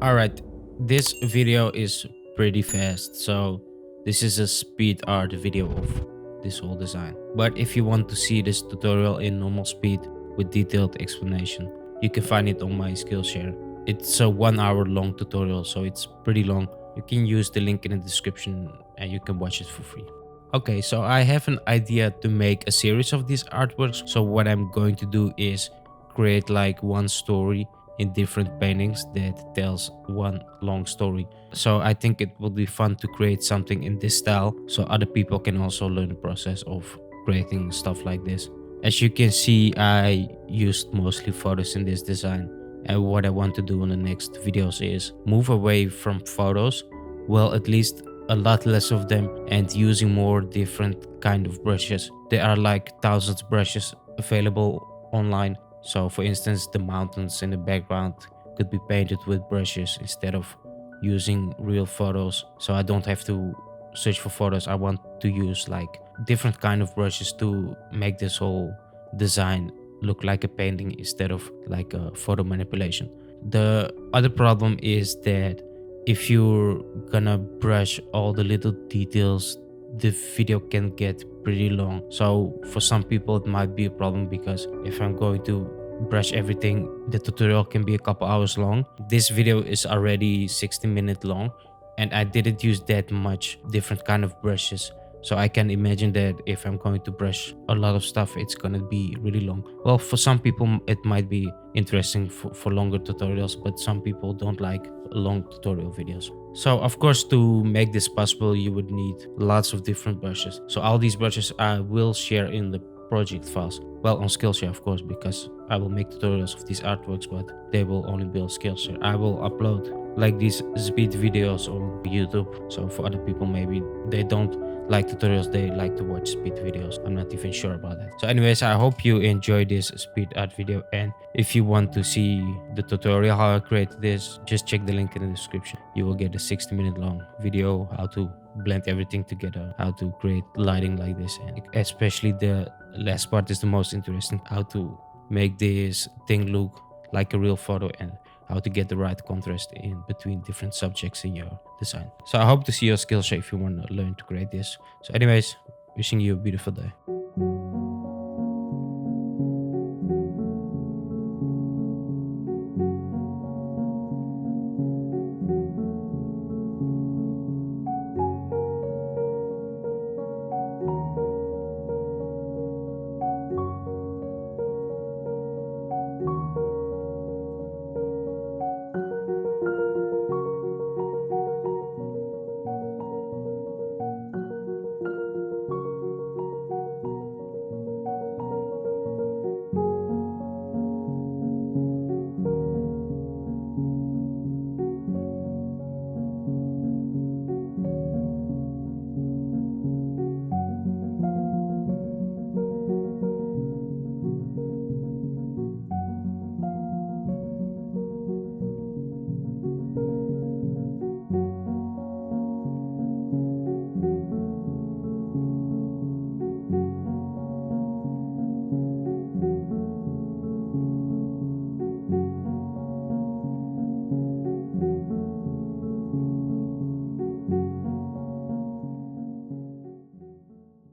All right, this video is pretty fast, so this is a speed art video of this whole design. But if you want to see this tutorial in normal speed with detailed explanation, you can find it on my Skillshare. It's a 1 hour long tutorial, so it's pretty long. You can use the link in the description and you can watch it for free. Okay, so I have an idea to make a series of these artworks. So what I'm going to do is create like one story in different paintings that tells one long story. So I think it will be fun to create something in this style so other people can also learn the process of creating stuff like this. As you can see, I used mostly photos in this design. And what I want to do in the next videos is move away from photos, well, at least a lot less of them, and using more different kind of brushes. There are like thousands of brushes available online. So for instance, the mountains in the background could be painted with brushes instead of using real photos. So I don't have to search for photos. I want to use like different kind of brushes to make this whole design look like a painting instead of like a photo manipulation. The other problem is that if you're gonna brush all the little details, the video can get pretty long. So for some people it might be a problem, because if I'm going to brush everything, the tutorial can be a couple hours long. This video is already 60-minute long, and I didn't use that much different kind of brushes. So I can imagine that if I'm going to brush a lot of stuff, it's gonna be really long. Well, for some people it might be interesting for longer tutorials, but some people don't like long tutorial videos. So of course, to make this possible, you would need lots of different brushes. So all these brushes I will share in the project files. Well, on Skillshare, of course, because I will make tutorials of these artworks, but they will only be on Skillshare. I will upload like these speed videos on YouTube. So for other people, maybe they don't like tutorials, they like to watch speed videos. I'm not even sure about that. So anyways, I hope you enjoyed this speed art video, and if you want to see the tutorial how I created this, just check the link in the description. You will get a 60-minute long video how to blend everything together, how to create lighting like this, and especially the last part is the most interesting, how to make this thing look like a real photo, and how to get the right contrast in between different subjects in your design. So I hope to see your Skillshare if you want to learn to create this. So anyways, wishing you a beautiful day.